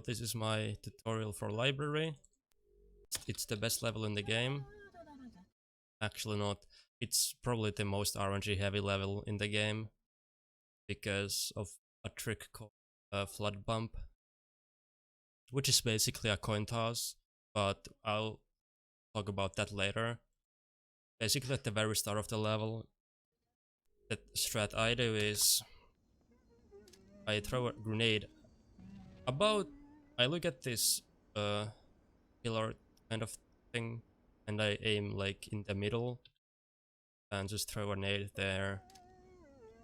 This is my tutorial for library. It's the best level in the game. Actually not. It's probably the most RNG heavy level in the game because of a trick called Flood Bump, which is basically a coin toss, but I'll talk about that later. Basically at the very start of the level, the strat I do is I throw a grenade I look at this pillar kind of thing and I aim like in the middle and just throw a nade there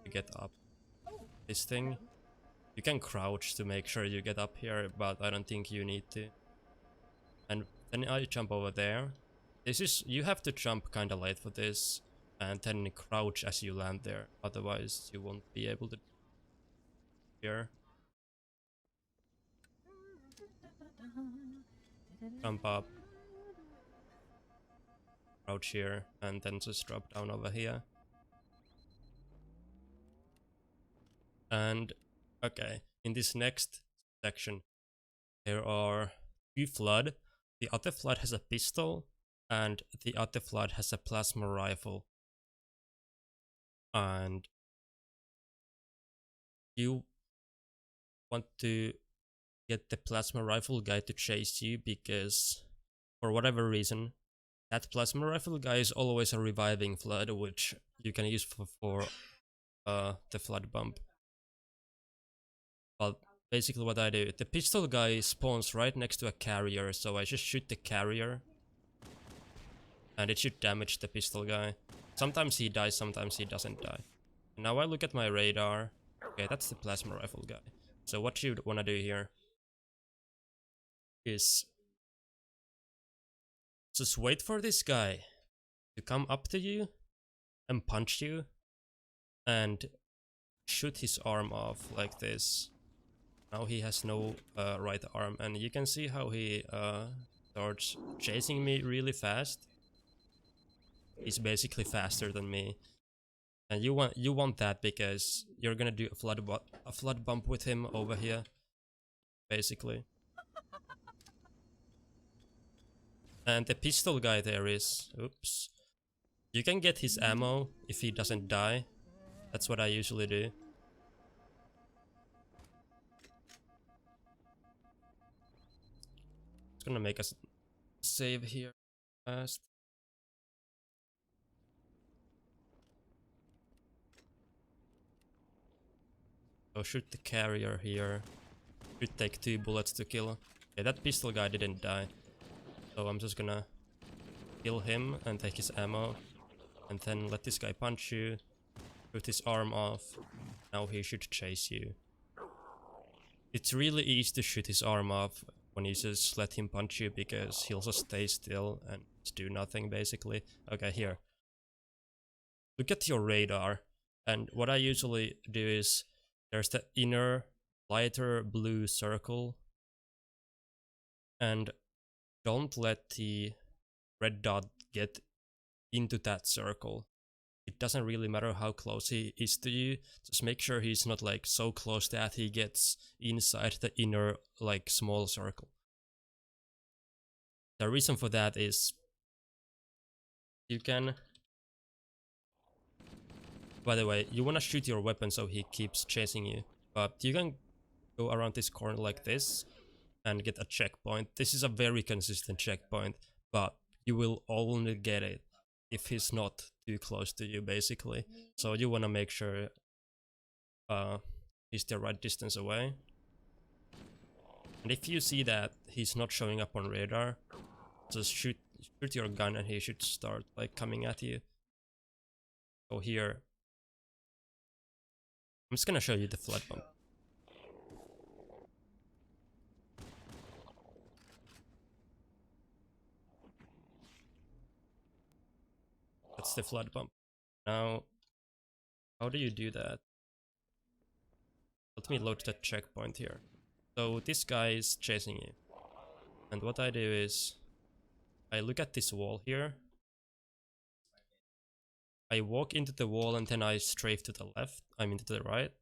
to get up this thing. You can crouch to make sure you get up here, but I don't think you need to. And then I jump over there. You have to jump kinda late for this and then crouch as you land there, otherwise you won't be able to here. Jump up, crouch here, and then just drop down over here. And okay, in this next section, there are two Flood. The other Flood has a pistol, and the other Flood has a plasma rifle. And you want to get the plasma rifle guy to chase you because, for whatever reason, that plasma rifle guy is always a reviving Flood, which you can use for the Flood Bump. But basically what I do, the pistol guy spawns right next to a carrier, so I just shoot the carrier and it should damage the pistol guy. Sometimes he dies, sometimes he doesn't die. And now I look at my radar. Okay, that's the plasma rifle guy. So what you wanna do here is just wait for this guy to come up to you and punch you and shoot his arm off like this. Now he has no right arm, and you can see how he starts chasing me really fast. He's basically faster than me, and you want that because you're gonna do a flood bump with him over here, basically. And the pistol guy there is, oops. You can get his ammo if he doesn't die. That's what I usually do. It's gonna make us save here fast. So shoot the carrier here. Should take 2 bullets to kill. Okay, that pistol guy didn't die. So I'm just gonna kill him and take his ammo. And then let this guy punch you. Shoot his arm off. Now he should chase you. It's really easy to shoot his arm off when you just let him punch you because he'll just stay still and just do nothing basically. Okay, here. Look at your radar. And what I usually do is there's the inner lighter blue circle. And don't let the red dot get into that circle. It doesn't really matter how close he is to you, just make sure he's not like so close that he gets inside the inner like small circle. The reason for that is you can, by the way, you want to shoot your weapon so he keeps chasing you, but you can go around this corner like this and get a checkpoint. This is a very consistent checkpoint, but you will only get it if he's not too close to you basically. So you want to make sure he's the right distance away. And if you see that he's not showing up on radar, just shoot your gun and he should start like coming at you. So here, I'm just gonna show you the flood bump. That's the flood bump. Now, how do you do that? Let me load that checkpoint here. So this guy is chasing you. And what I do is, I look at this wall here. I walk into the wall and then I strafe to the left, I mean to the right.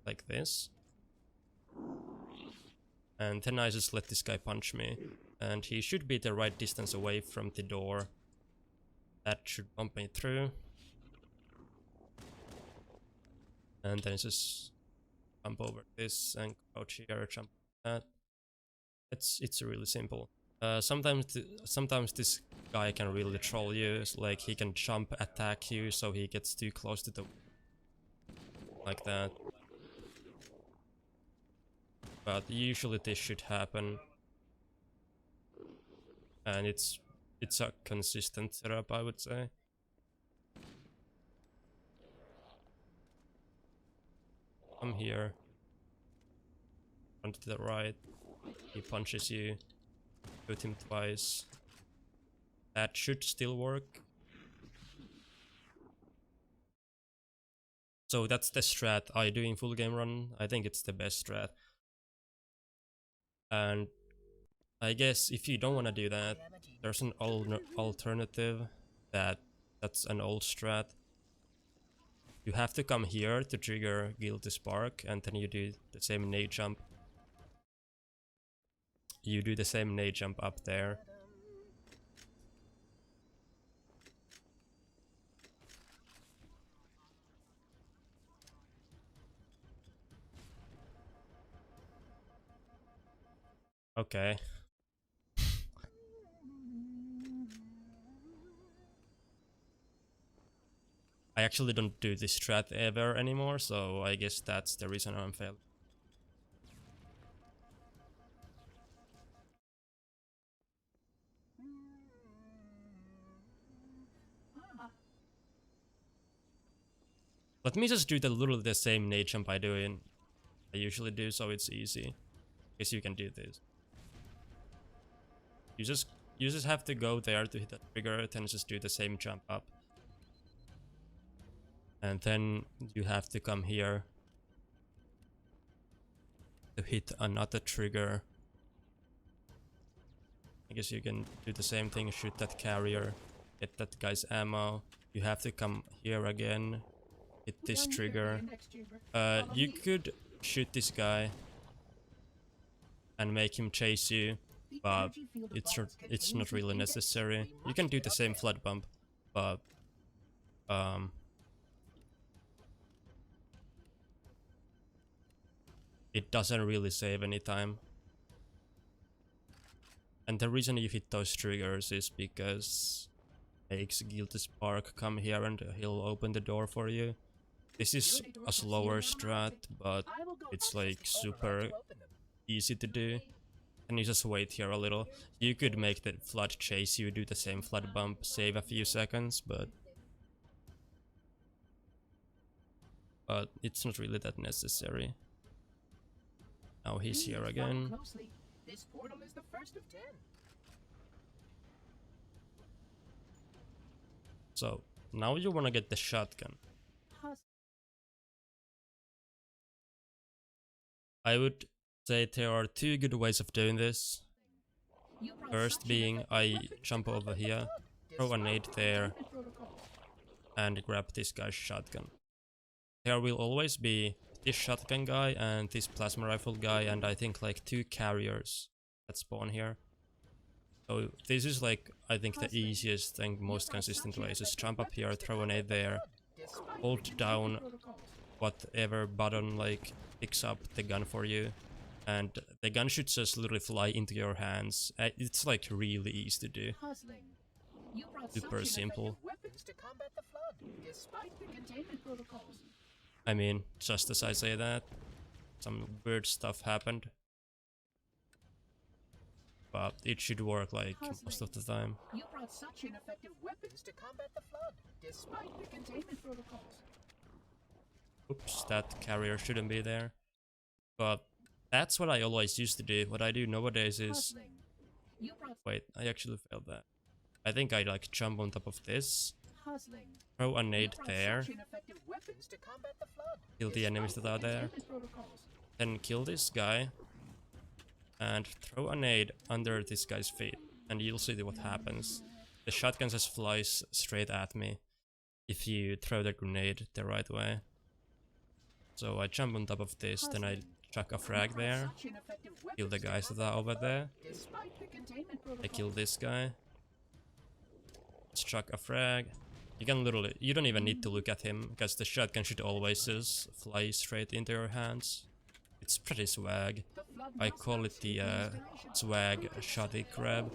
like this. And then I just let this guy punch me. And he should be the right distance away from the door. That should bump me through. And then just jump over this and crouch here, jump that. It's really simple. Sometimes this guy can really troll you. It's like he can jump attack you, so he gets too close to the like that. But usually this should happen, and it's a consistent setup, I would say. Come here, run to the right. He punches you. Shoot him twice. That should still work. So that's the strat I do in full game run. I think it's the best strat. And I guess if you don't want to do that, there's an alternative that's an old strat. You have to come here to trigger Guilty Spark, and then you do the same nade jump. You do the same nade jump up there. Okay. I actually don't do this strat ever anymore, so I guess that's the reason I'm failing. Let me just do the same nade jump I usually do, so it's easy. Guess you can do this. You just have to go there to hit that trigger, then just do the same jump up. And then you have to come here to hit another trigger. I guess you can do the same thing, shoot that carrier, get that guy's ammo. You have to come here again, hit this trigger. You could shoot this guy and make him chase you, but it's not really necessary. You can do the same flood bump, but it doesn't really save any time. And the reason you hit those triggers is because it makes Guilty Spark come here and he'll open the door for you. This is a slower strat, but it's like super easy to do. And you just wait here a little. You could make the flood chase you, do the same flood bump, save a few seconds, but it's not really that necessary. Now he's here again. This portal is the first of 10. So now you wanna get the shotgun. I would say there are two good ways of doing this. First being I jump over here, throw a nade there, and grab this guy's shotgun. There will always be this shotgun guy and this plasma rifle guy, and I think like 2 carriers that spawn here. So this is like, I think the easiest and most consistent way. Just jump up here, throw a nade there, hold down whatever button like picks up the gun for you, and the gun should just literally fly into your hands. It's like really easy to do. Super simple. I mean, just as I say that, some weird stuff happened. But it should work like most of the time. You brought such ineffective weapons to combat the flood, despite the containment protocols. Oops, that carrier shouldn't be there. But that's what I always used to do. What I do nowadays is... Wait, I actually failed that. I think I like jump on top of this, throw a nade there, kill the enemies that are there, then kill this guy, and throw a nade under this guy's feet, and you'll see what happens. The shotgun just flies straight at me if you throw the grenade the right way. So I jump on top of this, then I chuck a frag there, kill the guys that are over there. I kill this guy. Let's chuck a frag. You can literally, you don't even need to look at him, because the shotgun should always just fly straight into your hands. It's pretty swag. I call it the swag shotty grab.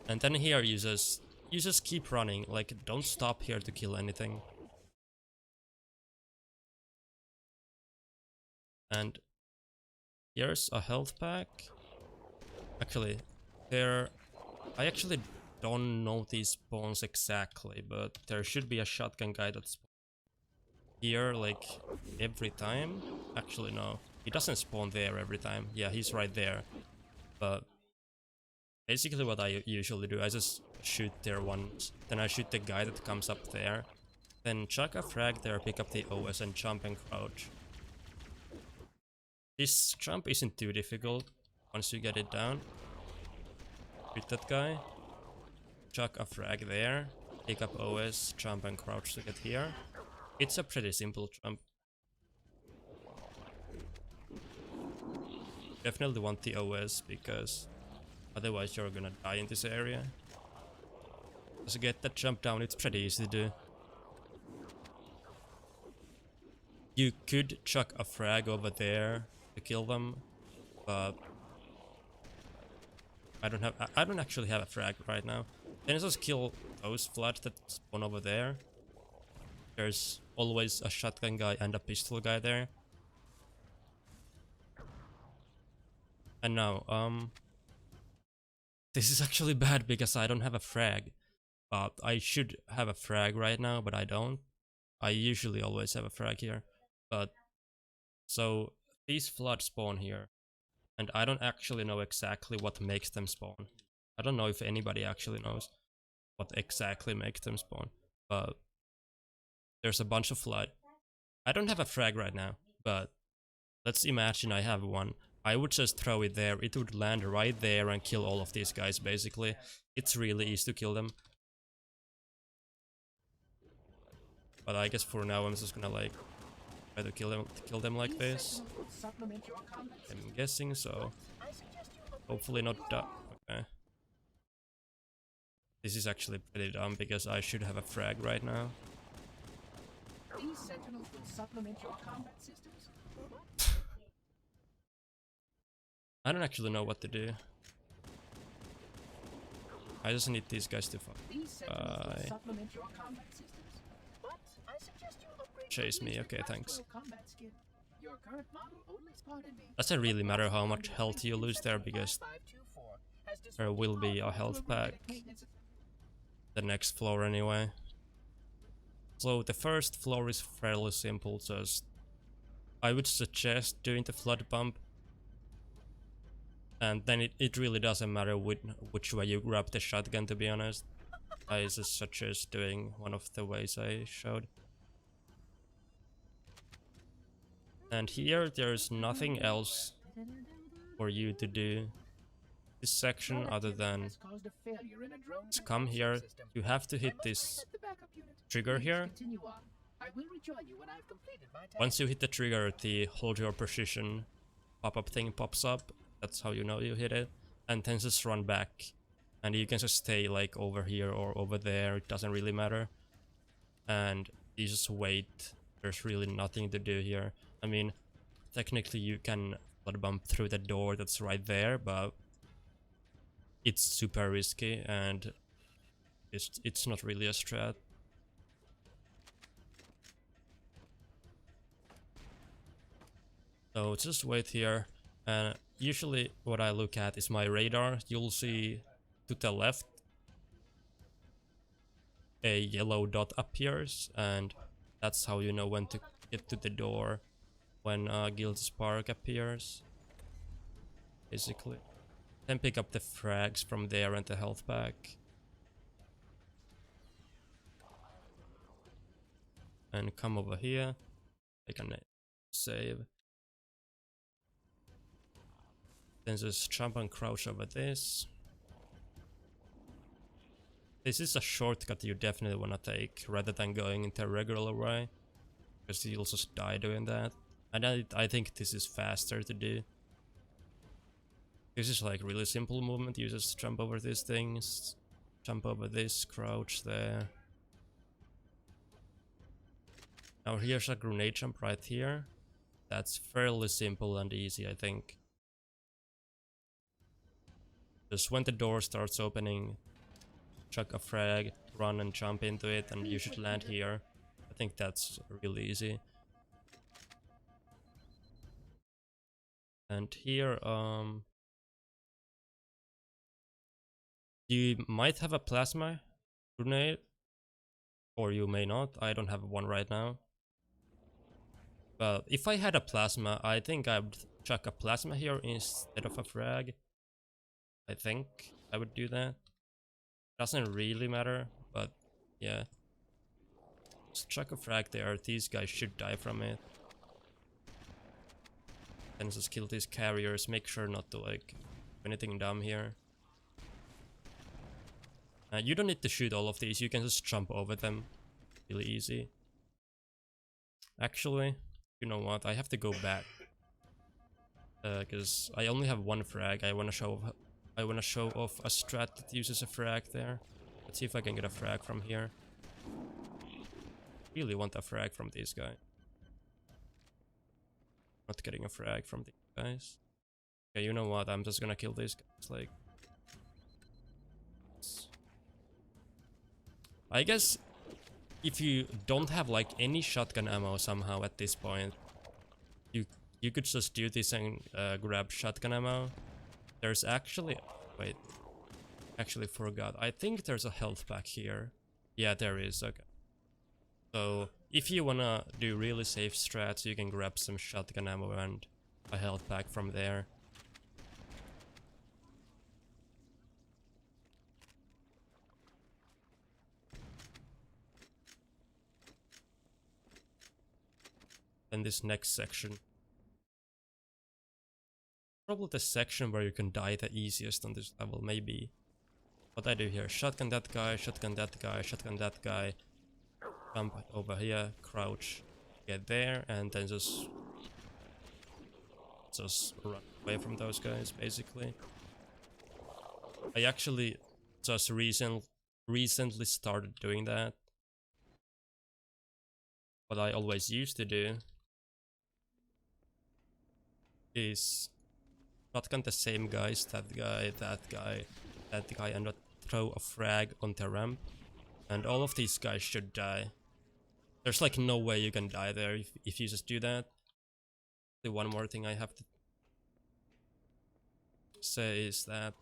And then here you just keep running, like don't stop here to kill anything. And here's a health pack. Actually, I actually don't know these spawns exactly, but there should be a shotgun guy that's here like every time. Actually no, he doesn't spawn there every time. Yeah, he's right there. But basically what I usually do, I just shoot there once, then I shoot the guy that comes up there, then chuck a frag there, pick up the OS and jump and crouch. This jump isn't too difficult once you get it down. Shoot that guy, chuck a frag there, pick up OS, jump and crouch to get here. It's a pretty simple jump. Definitely want the OS because otherwise you're gonna die in this area. Just get that jump down, it's pretty easy to do. You could chuck a frag over there to kill them, but I don't actually have a frag right now. Then just kill those floods that spawn over there. There's always a shotgun guy and a pistol guy there. And now, this is actually bad because I don't have a frag. But I should have a frag right now, but I don't. I usually always have a frag here. But so these floods spawn here. And I don't actually know exactly what makes them spawn. I don't know if anybody actually knows what exactly makes them spawn. But there's a bunch of flood. I don't have a frag right now, but let's imagine I have one. I would just throw it there, it would land right there and kill all of these guys basically. It's really easy to kill them. But I guess for now I'm just gonna like try to kill them like this. I'm guessing so. Hopefully not okay. This is actually pretty dumb because I should have a frag right now. These sentinels will supplement your combat systems. I don't actually know what to do. I just need these guys to fuck. Chase me, okay, thanks. Doesn't really matter how much health you lose there because there will be a health pack the next floor anyway. So the first floor is fairly simple, just I would suggest doing the flood bump. And then it really doesn't matter which way you grab the shotgun, to be honest. I just suggest doing one of the ways I showed. And here there's nothing else for you to do this section other than to come here. You have to hit this trigger here. Once you hit the trigger, the hold your position pop-up thing pops up. That's how you know you hit it. And then just run back. And you can just stay like over here or over there, it doesn't really matter. And you just wait. There's really nothing to do here. I mean, technically you can flood bump through the door that's right there, but it's super risky and it's not really a strat. So just wait here, and usually what I look at is my radar. You'll see to the left a yellow dot appears, and that's how you know when to get to the door, when Guild Spark appears, basically. Then pick up the frags from there and the health pack. And come over here, I can save. Then just jump and crouch over this. This is a shortcut you definitely want to take rather than going into a regular way. because he'll just die doing that. And I think this is faster to do. This is like really simple movement. You just jump over these things, jump over this, crouch there. Now here's a grenade jump right here. That's fairly simple and easy, I think. Just when the door starts opening, chuck a frag, run and jump into it, and you should land here. I think that's really easy. And here, you might have a plasma grenade, or you may not. I don't have one right now. But if I had a plasma, I think I would chuck a plasma here instead of a frag. I think I would do that. Doesn't really matter, but yeah. Just chuck a frag there. These guys should die from it. Then just kill these carriers. Make sure not to like do anything dumb here. You don't need to shoot all of these. You can just jump over them. Really easy. Actually, you know what? I have to go back. Because I only have one frag. I wanna show off a strat that uses a frag there. Let's see if I can get a frag from here. Really want a frag from these guys. Not getting a frag from these guys. Okay, you know what? I'm just gonna kill these guys. Like, I guess if you don't have like any shotgun ammo somehow at this point, you could just do this and grab shotgun ammo. There's actually, wait, actually forgot. I think there's a health pack here. Yeah, there is. Okay. So if you wanna do really safe strats, you can grab some shotgun ammo and a health pack from there. Then this next section. Probably the section where you can die the easiest on this level, maybe. What I do here, shotgun that guy, shotgun that guy, shotgun that guy. Jump over here, crouch, get there, and then just run away from those guys, basically. I actually just recently started doing that. What I always used to do is shotgun the same guys, that guy, that guy, that guy, and not throw a frag on the ramp. And all of these guys should die. There's like no way you can die there if you just do that. The one more thing I have to say is that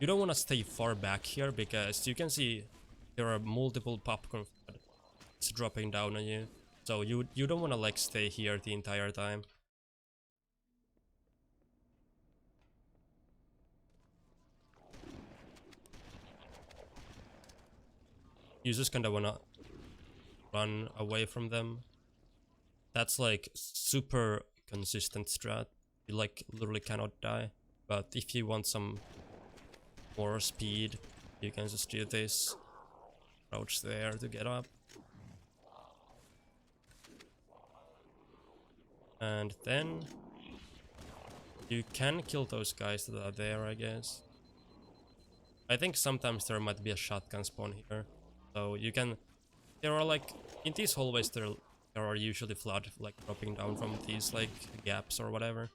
you don't want to stay far back here, because you can see there are multiple popcorn it's dropping down on you. So you don't want to like stay here the entire time. You just kind of want to run away from them. That's like super consistent strat. You like literally cannot die. But if you want some more speed, you can just do this. Crouch there to get up. And then you can kill those guys that are there, I guess. I think sometimes there might be a shotgun spawn here. So you can... There are like... In these hallways there are usually flood like dropping down from these like gaps or whatever.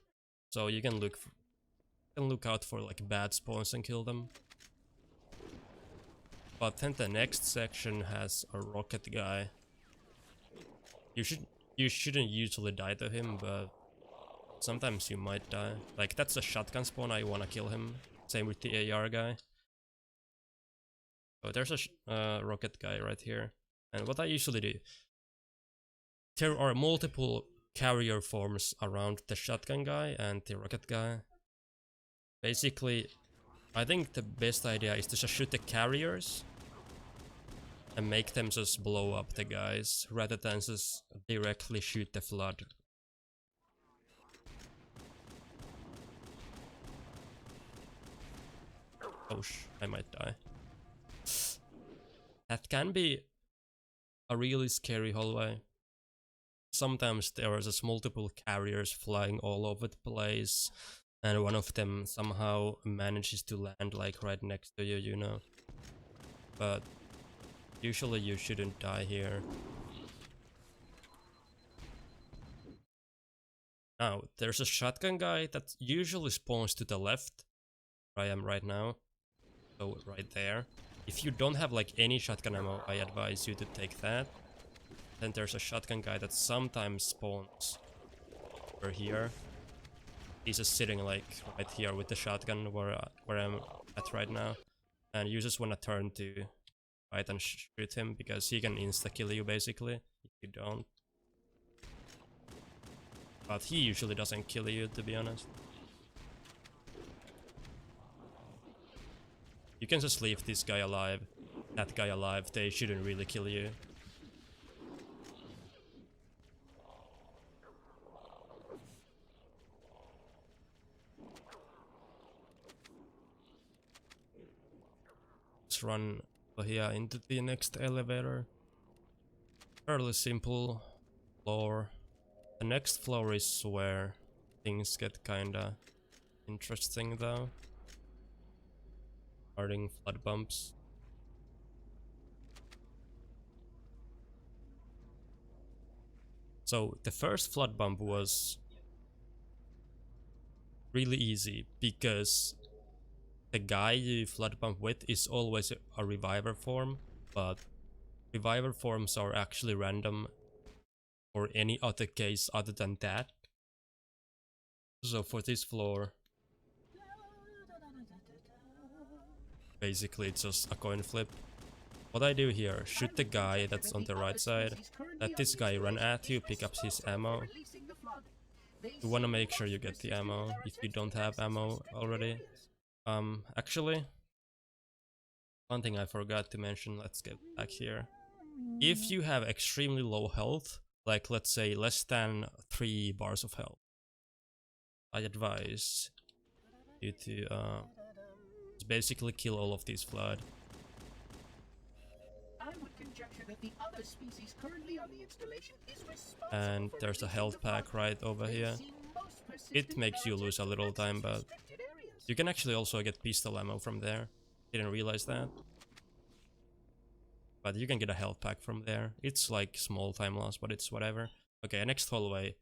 So you can look out for like bad spawns and kill them. But then the next section has a rocket guy. You shouldn't usually die to him, but sometimes you might die. Like that's a shotgun spawn, I wanna kill him. Same with the AR guy. So there's a rocket guy right here. And what I usually do, there are multiple carrier forms around the shotgun guy and the rocket guy. Basically, I think the best idea is to just shoot the carriers and make them just blow up the guys, rather than just directly shoot the flood. Oh I might die. That can be a really scary hallway. sometimes there are just multiple carriers flying all over the place, and one of them somehow manages to land like right next to you, you know. But usually you shouldn't die here. Now, there's a shotgun guy that usually spawns to the left, where I am right now. So right there. If you don't have like any shotgun ammo, I advise you to take that. Then there's a shotgun guy that sometimes spawns over here. He's just sitting like right here with the shotgun where I'm at right now. And you just want to turn to right and shoot him because he can insta-kill you basically if you don't. But he usually doesn't kill you, to be honest. You can just leave this guy alive, that guy alive, they shouldn't really kill you. Let's run over here into the next elevator. Fairly simple floor. The next floor is where things get kinda interesting though. Starting flood bumps. So the first flood bump was really easy because the guy you flood bump with is always a reviver form, but reviver forms are actually random for any other case other than that. So for this floor, basically it's just a coin flip. What I do here, shoot the guy that's on the right side, let this guy run at you, pick up his ammo. You wanna make sure you get the ammo if you don't have ammo already. Actually, one thing I forgot to mention, let's get back here. If you have extremely low health, like let's say less than 3 bars of health, I advise you to basically kill all of these flood. And there's a health pack right over here. It makes you lose a little time, but you can actually also get pistol ammo from there. Didn't realize that. But you can get a health pack from there. It's like small time loss, but it's whatever. Okay, next hallway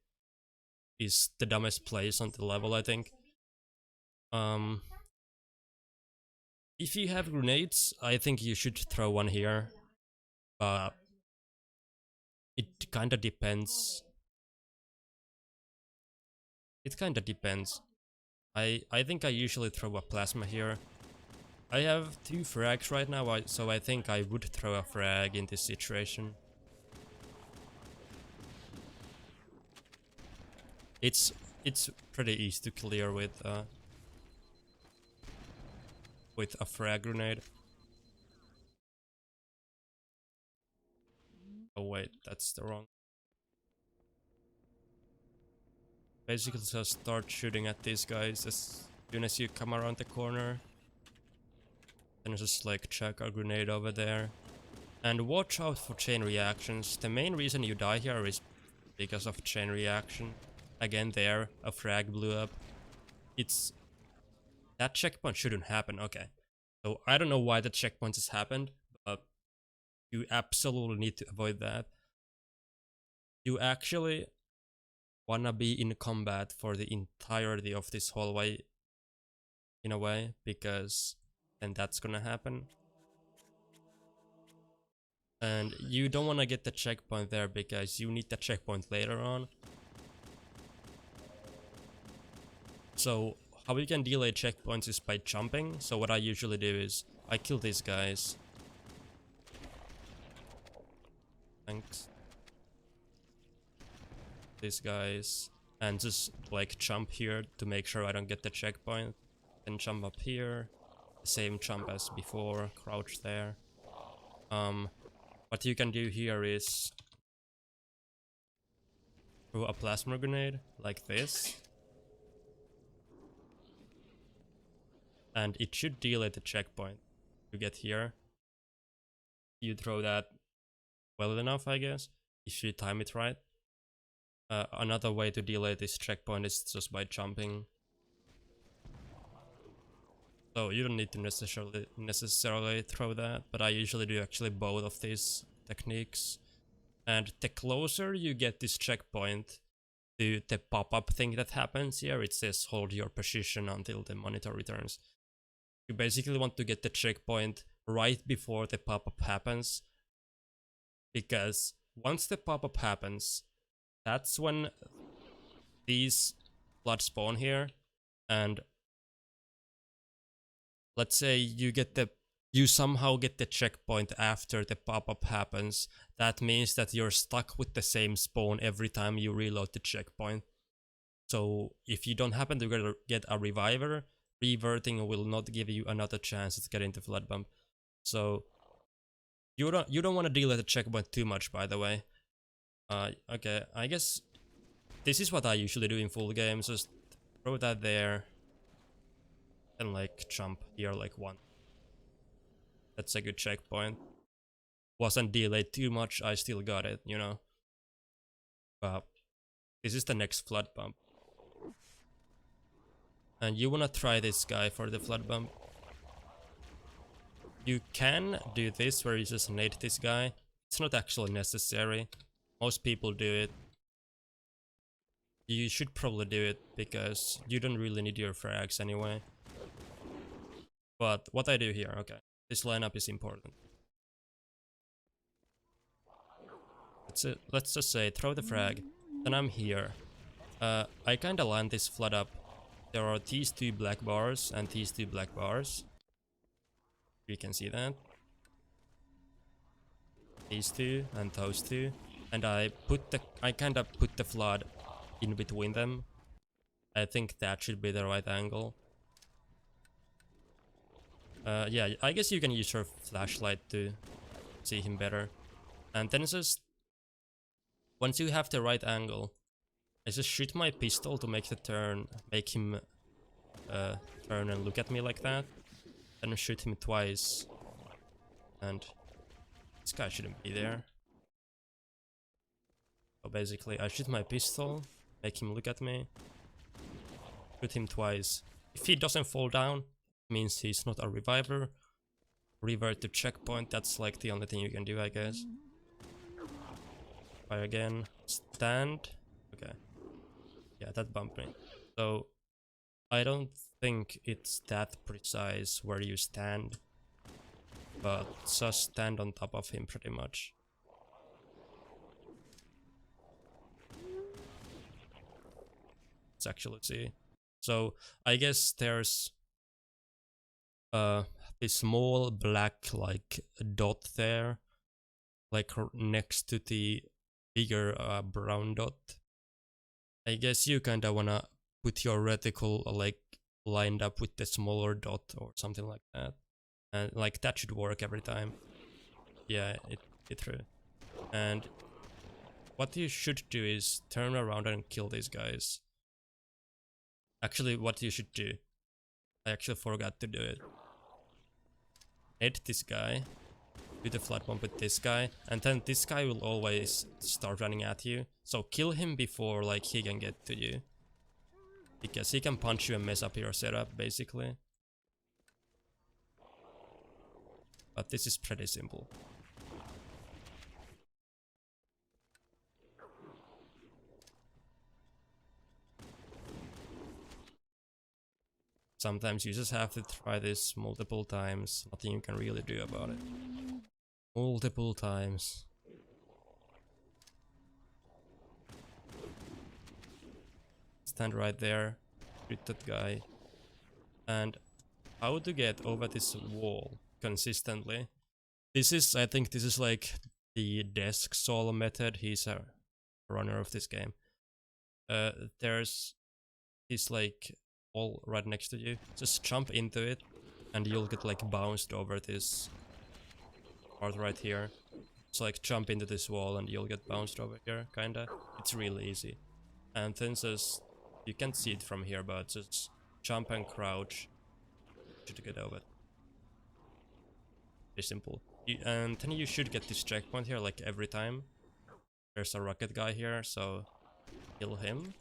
is the dumbest place on the level, I think. If you have grenades, I think you should throw one here. But it kinda depends. It kinda depends. I think I usually throw a plasma here. I have 2 frags right now, so I think I would throw a frag in this situation. It's pretty easy to clear with a frag grenade. Oh wait, that's the wrong. Basically just start shooting at these guys as soon as you come around the corner. Then just like chuck a grenade over there. And watch out for chain reactions. The main reason you die here is because of chain reaction. Again there, a frag blew up. That checkpoint shouldn't happen, okay. So I don't know why the checkpoint has happened, but you absolutely need to avoid that. You actually wanna be in combat for the entirety of this hallway in a way, because then that's gonna happen. And you don't wanna get the checkpoint there because you need the checkpoint later on. So how you can delay checkpoints is by jumping. So what I usually do is I kill these guys. Thanks. These guys. And just like jump here to make sure I don't get the checkpoint. Then jump up here. Same jump as before. Crouch there. What you can do here is throw a plasma grenade like this. And it should delay the checkpoint to get here. You throw that well enough, I guess, if you time it right. Another way to delay this checkpoint is just by jumping. So you don't need to necessarily throw that, but I usually do actually both of these techniques. And the closer you get this checkpoint to the pop-up thing that happens here, it says hold your position until the monitor returns. You basically want to get the checkpoint right before the pop-up happens, because once the pop-up happens, that's when these flood spawn here, and let's say you somehow get the checkpoint after the pop-up happens. That means that you're stuck with the same spawn every time you reload the checkpoint. So if you don't happen to get a reviver, reverting will not give you another chance to get into flood bump. So you don't want to delay the checkpoint too much, by the way. Okay, I guess this is what I usually do in full games. Just throw that there and like jump here like one. That's a good checkpoint. Wasn't delayed too much, I still got it, you know. But this is the next flood bump. And you wanna try this guy for the flood bump. You can do this where you just nade this guy. It's not actually necessary. Most people do it. You should probably do it because you don't really need your frags anyway. But what I do here, okay. This lineup is important. Let's just say throw the frag, then I'm here. I kinda land this flood up. There are these two black bars and these two black bars. You can see that. These two and those two. And I kinda put the flood in between them. I think that should be the right angle. Yeah, I guess you can use your flashlight to see him better. And then it's just, once you have the right angle, I just shoot my pistol to make the turn, make him turn and look at me like that. Then shoot him twice. And this guy shouldn't be there. So basically, I shoot my pistol, make him look at me, shoot him twice. If he doesn't fall down, means he's not a reviver. Revert to checkpoint, that's like the only thing you can do, I guess. Fire again. Stand. Okay. Yeah, that bumped me. So I don't think it's that precise where you stand, but just stand on top of him pretty much. Let's actually see. So I guess there's a small black like dot there, like next to the bigger brown dot. I guess you kinda wanna put your reticle like lined up with the smaller dot or something like that, and like that should work every time. Yeah, it threw. And what you should do is turn around and kill these guys. Actually, what you should do, I actually forgot to do it. Hit this guy, do the flat bump with this guy, and then this guy will always start running at you. So kill him before like he can get to you, because he can punch you and mess up your setup basically. But this is pretty simple. Sometimes you just have to try this multiple times, nothing you can really do about it. Multiple times. Stand right there, shoot that guy. And how to get over this wall consistently. I think this is like the desk solo method. He's a runner of this game. There's this like wall right next to you. Just jump into it and you'll get like bounced over this part right here. So like jump into this wall and you'll get bounced over here, kinda. It's really easy. And then just, you can't see it from here, but just jump and crouch to get over it. Very simple. And then you should get this checkpoint here like every time. There's a rocket guy here, so kill him.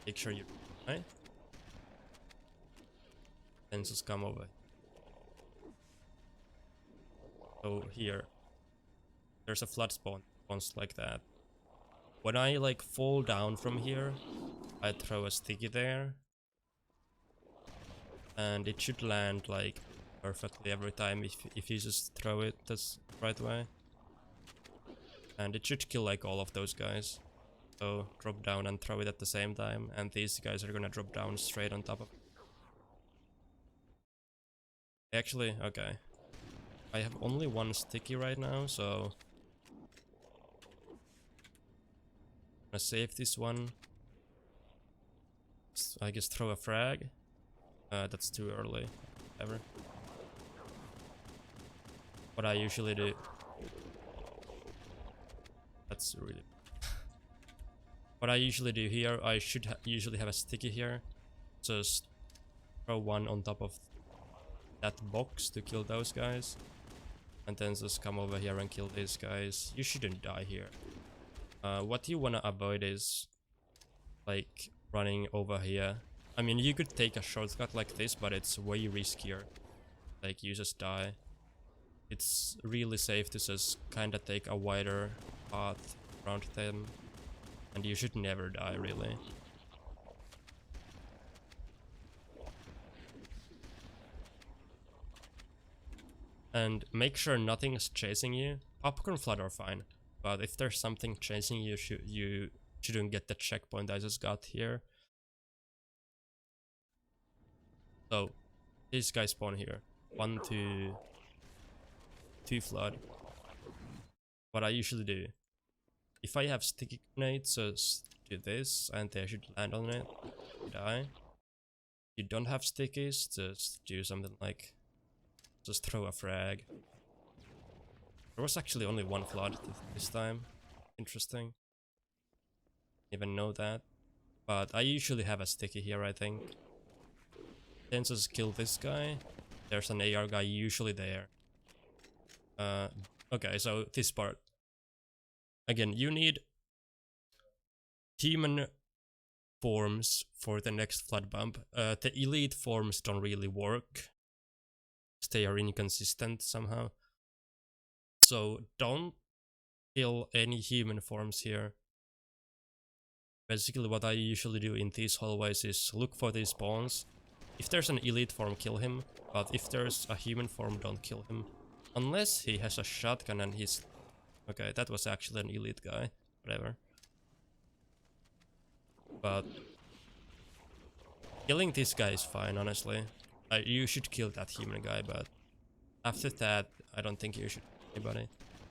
Make sure you die. Then just come over. So here, there's a flood spawn, spawns like that. When I like fall down from here, I throw a sticky there. And it should land like perfectly every time if you just throw it this right way. And it should kill like all of those guys. So drop down and throw it at the same time, and these guys are gonna drop down straight on top of it. Actually, okay. I have only one sticky right now, so I'm gonna save this one. I guess throw a frag. That's too early, ever. What I usually do. That's really. What I usually do here, I should usually have a sticky here. Just throw one on top of that box to kill those guys. And then just come over here and kill these guys. You shouldn't die here. What you wanna avoid is like running over here. I mean, you could take a shortcut like this, but it's way riskier. Like, you just die. It's really safe to just kinda take a wider path around them. And you should never die, really. And make sure nothing is chasing you. Popcorn flood are fine, but if there's something chasing you, you shouldn't get the checkpoint I just got here. So, these guys spawn here. 1, 2, 2 flood. What I usually do, if I have sticky grenades, just do this, and they should land on it. You die. If you don't have stickies, just do something like, just throw a frag. There was actually only one flood this time. Interesting. Even know that. But I usually have a sticky here, I think. Then just kill this guy. There's an AR guy usually there. Okay, so this part. Again, you need human forms for the next flood bump. The elite forms don't really work. They are inconsistent somehow. So don't kill any human forms here. Basically what I usually do in these hallways is look for these spawns. If there's an elite form, kill him. But if there's a human form, don't kill him. Unless he has a shotgun and he's... Okay, that was actually an elite guy. Whatever. But... killing this guy is fine, honestly. You should kill that human guy, but... after that, I don't think you should kill anybody.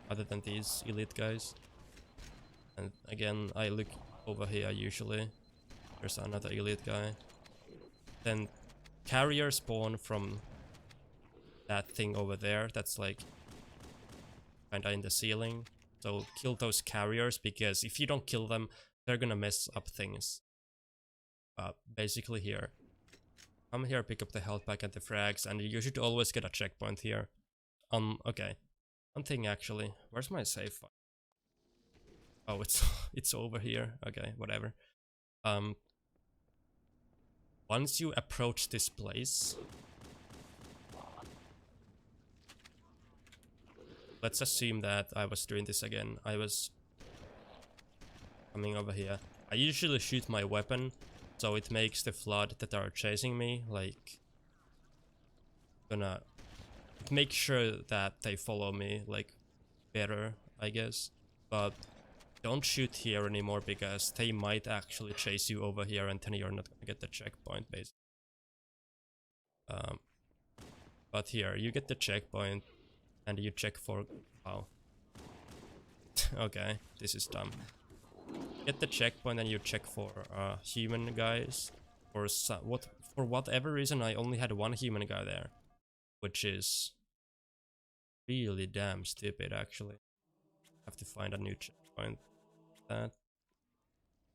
Other than these elite guys. And again, I look over here usually. There's another elite guy. Then carrier spawn from that thing over there. That's like kinda in the ceiling. So kill those carriers, because if you don't kill them, they're gonna mess up things. Basically here. Come here, pick up the health pack and the frags, and you should always get a checkpoint here. Okay. One thing actually. Where's my save file? Oh, it's over here. Okay, whatever. Once you approach this place, let's assume that I was doing this again. I was coming over here. I usually shoot my weapon, so it makes the flood that are chasing me, like, it makes sure that they follow me, like, better, I guess. But don't shoot here anymore, because they might actually chase you over here and then you're not gonna get the checkpoint, basically. But here, you get the checkpoint and you check for... Wow. Okay, this is dumb. Get the checkpoint and you check for human guys. For whatever reason, I only had one human guy there, which is really damn stupid, actually. Have to find a new checkpoint. That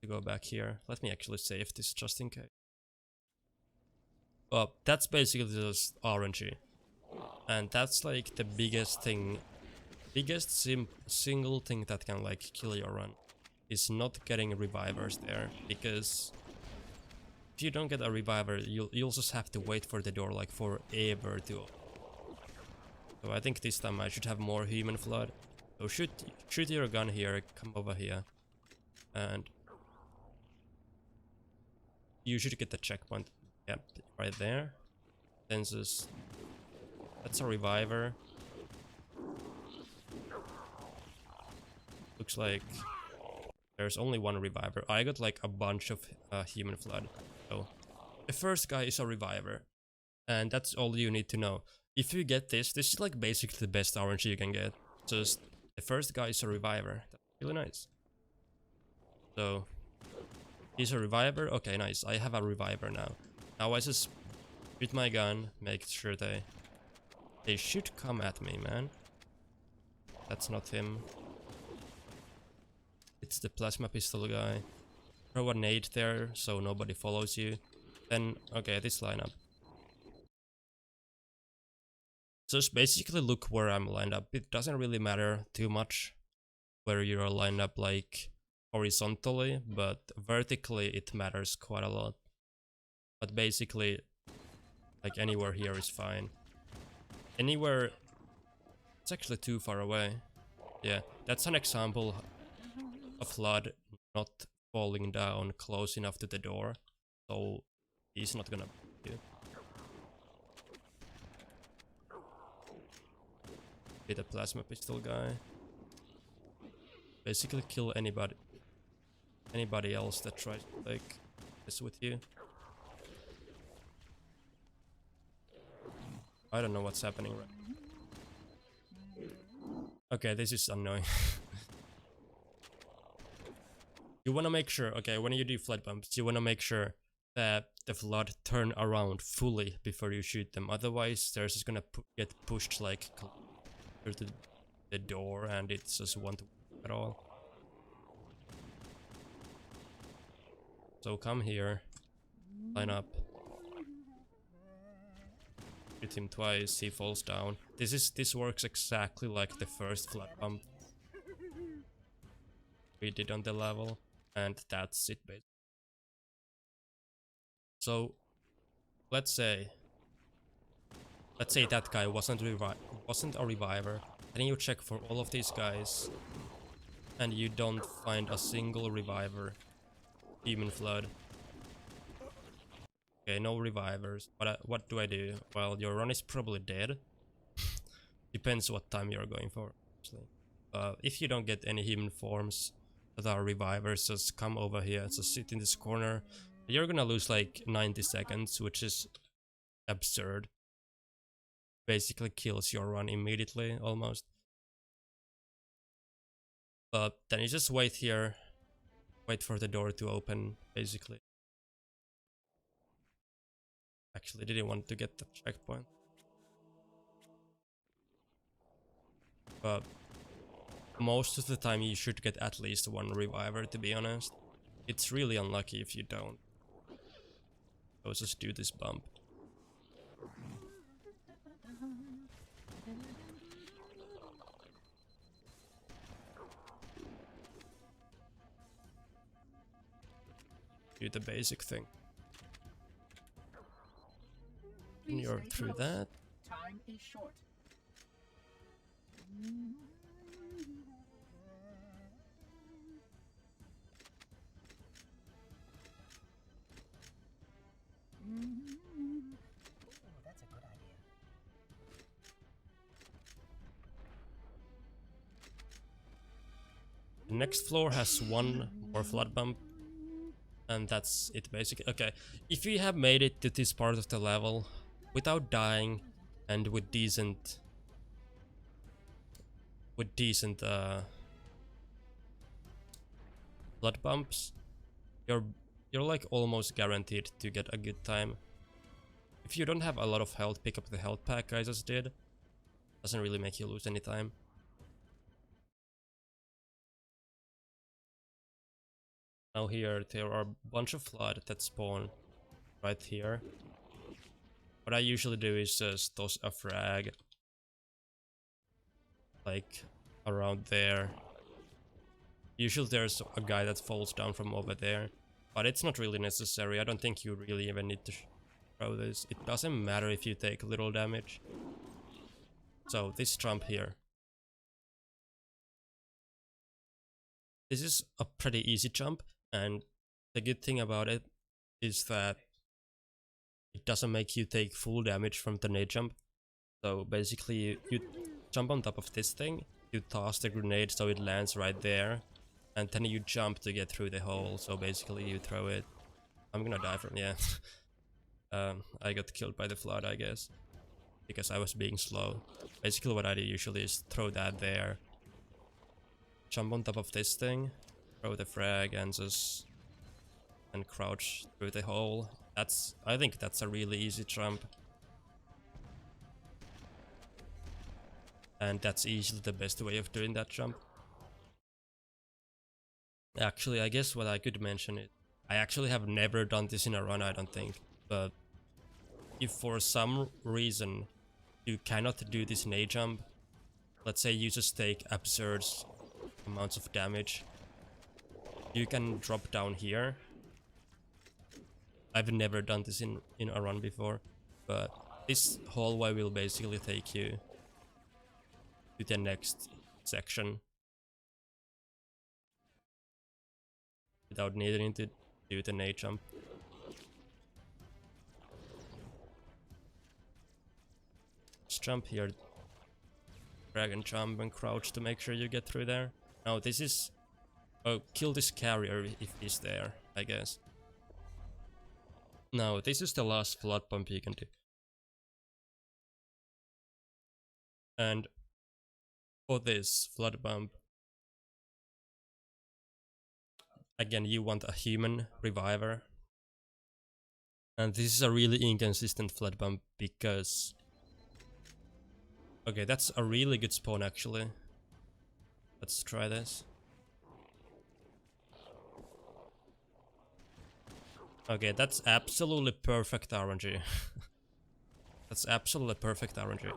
to go back here. Let me actually save this just in case. Well, that's basically just RNG, and that's like the biggest single thing that can like kill your run. is not getting revivers there, because if you don't get a reviver, you'll just have to wait for the door like forever to open. So I think this time I should have more human flood. So shoot your gun here, come over here, and you should get the checkpoint. Yep, right there. Then just that's a reviver. Looks like there's only one reviver. I got like a bunch of human flood. So the first guy is a reviver, and that's all you need to know. If you get this is like basically the best RNG you can get. Just the first guy is a reviver. That's really nice. So he's a reviver. Okay, nice. I have a reviver now. Now I just shoot my gun, make sure they should come at me, man. That's not him. It's the plasma pistol guy. Throw a nade there so nobody follows you. Then, okay, this lineup. Just basically look where I'm lined up. It doesn't really matter too much where you're lined up like horizontally, but vertically it matters quite a lot. But basically, like anywhere here is fine. Anywhere, it's actually too far away. Yeah, that's an example of flood not falling down close enough to the door, so he's not gonna do. Be the plasma pistol guy. Basically kill anybody else that tries to like this with you. I don't know what's happening right now. Okay, this is annoying. You want to make sure, okay, when you do flood bumps, you want to make sure that the flood turn around fully before you shoot them. Otherwise, they're just gonna get pushed like to the door, and it just won't work at all. So come here, line up, hit him twice, he falls down. This works exactly like the first flood bump we did on the level, and that's it basically. So let's say that guy wasn't a reviver, then you check for all of these guys and you don't find a single reviver. Human flood. Okay, no revivers. What do I do? Well, your run is probably dead. Depends what time you're going for, actually. If you don't get any human forms that are revivers, just come over here, just sit in this corner. You're gonna lose like 90 seconds, which is absurd. Basically kills your run immediately, almost. But then you just wait here, wait for the door to open, basically. Actually, didn't want to get the checkpoint. But most of the time you should get at least one reviver, to be honest. It's really unlucky if you don't. So just do this bump. Do the basic thing. And you're through that. Time is short. That's a good idea. The next floor has one more flood bump. And that's it basically. Okay, if you have made it to this part of the level without dying and with decent blood bumps, you're like almost guaranteed to get a good time. If you don't have a lot of health, pick up the health pack I just did. Doesn't really make you lose any time. Now here there are a bunch of flood that spawn right here. What I usually do is just toss a frag like around there. Usually there's a guy that falls down from over there, but it's not really necessary. I don't think you really even need to throw this. It doesn't matter if you take little damage. So this jump here. This is a pretty easy jump, and the good thing about it is that it doesn't make you take full damage from the nade jump. So basically you jump on top of this thing, you toss the grenade so it lands right there, and then you jump to get through the hole. So basically you throw it. I'm gonna die from, yeah. I got killed by the flood, I guess, because I was being slow. Basically what I do usually is throw that there, jump on top of this thing, throw the frag, and just crouch through the hole. I think that's a really easy jump. And that's easily the best way of doing that jump. Actually, I guess what I could mention is, I actually have never done this in a run, I don't think. But if for some reason you cannot do this nade jump, let's say you just take absurd amounts of damage, you can drop down here. I've never done this in a run before, but this hallway will basically take you to the next section without needing to do the nade jump. Just jump here, drag and jump and crouch to make sure you get through there. Now this is... oh, kill this carrier if he's there, I guess. Now this is the last flood bump you can do. And for this flood bump, again, you want a human reviver. And this is a really inconsistent flood bump because... okay, that's a really good spawn actually. Let's try this. Okay, that's absolutely perfect RNG. That's absolutely perfect RNG.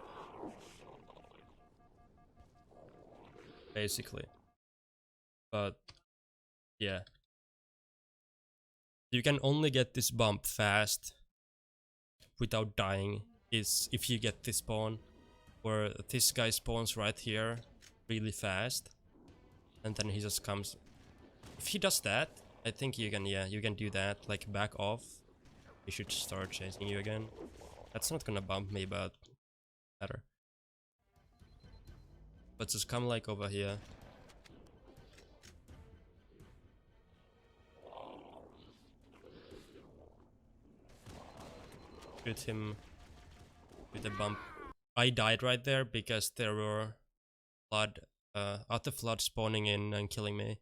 Basically. But yeah. You can only get this bump fast without dying is if you get this spawn where this guy spawns right here really fast and then he just comes. If he does that, I think you can, yeah, you can do that, like back off. He should start chasing you again. That's not gonna bump me, but better. But just come like over here. Shoot him with a bump. I died right there because there were flood, other flood spawning in and killing me.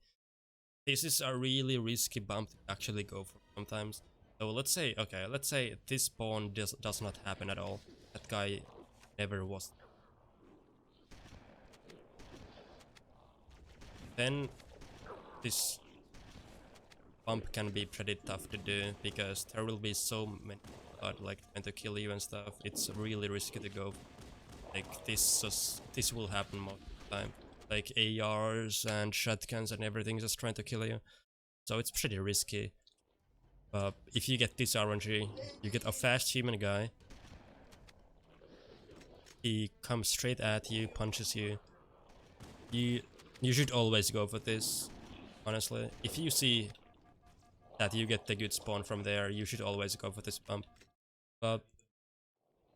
This is a really risky bump to actually go for sometimes. So let's say, okay, let's say this spawn does not happen at all. That guy never was. Then this bump can be pretty tough to do because there will be so many blood like trying to kill you and stuff. It's really risky to go. Like this will happen most of the time. Like ARs and shotguns and everything just trying to kill you. So it's pretty risky. But if you get this RNG, you get a fast human guy. He comes straight at you, punches you. You should always go for this, honestly. If you see that you get the good spawn from there, you should always go for this bump. But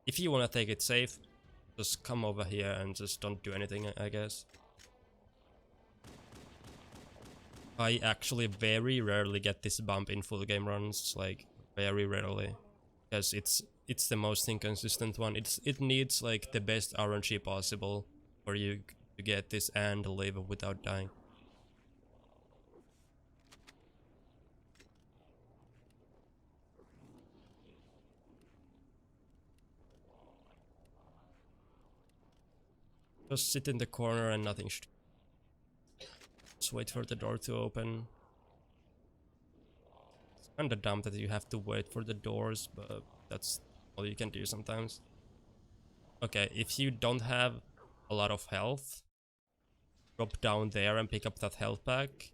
if you wanna take it safe, just come over here and just don't do anything, I guess. I actually very rarely get this bump in full game runs, like very rarely, because it's the most inconsistent one. It needs like the best RNG possible for you to get this and live without dying. Just sit in the corner and nothing should. Just wait for the door to open. It's kinda dumb that you have to wait for the doors, but that's all you can do sometimes. Okay, if you don't have a lot of health, drop down there and pick up that health pack,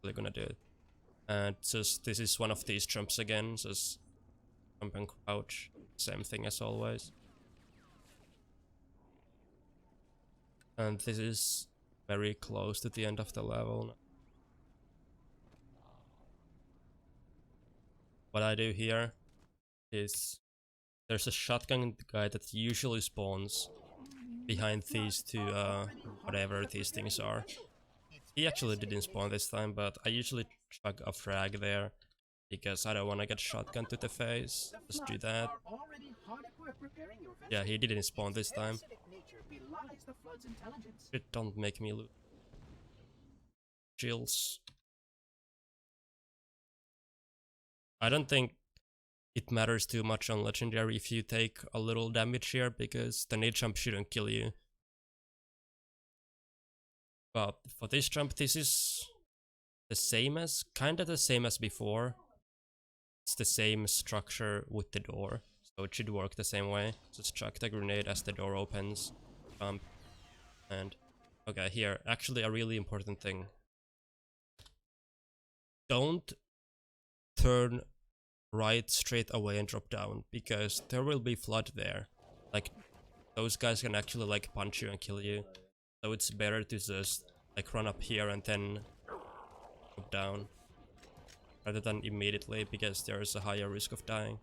they're gonna do it. And just this is one of these jumps again, just jump and crouch, same thing as always. And this is very close to the end of the level. What I do here is there's a shotgun guy that usually spawns behind these two, whatever these things are. He actually didn't spawn this time, but I usually chuck a frag there because I don't want to get shotgun to the face. Just do that. Yeah, he didn't spawn this time. It don't make me lose. Chills. I don't think it matters too much on legendary if you take a little damage here, because the nade jump shouldn't kill you. But for this jump, this is the same as, kinda the same as before. It's the same structure with the door, so it should work the same way. Just chuck the grenade as the door opens, jump, and okay, here, actually a really important thing. Don't turn right straight away and drop down, because there will be flood there. Like, those guys can actually like punch you and kill you. So it's better to just like run up here and then drop down, rather than immediately, because there is a higher risk of dying.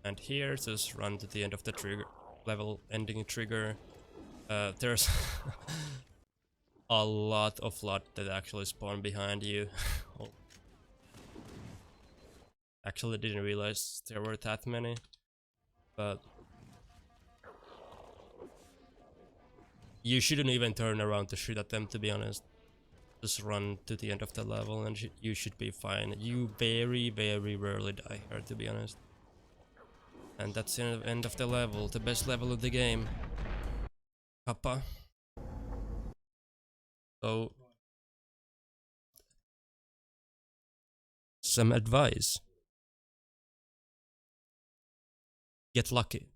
And here, just run to the end of the trigger level, ending trigger. There's a lot of flood that actually spawn behind you. Oh. Actually didn't realize there were that many, but you shouldn't even turn around to shoot at them, to be honest. Just run to the end of the level and you should be fine. You very, very rarely die here, to be honest. And that's the end of the level, the best level of the game. Kappa. So, some advice. Get lucky.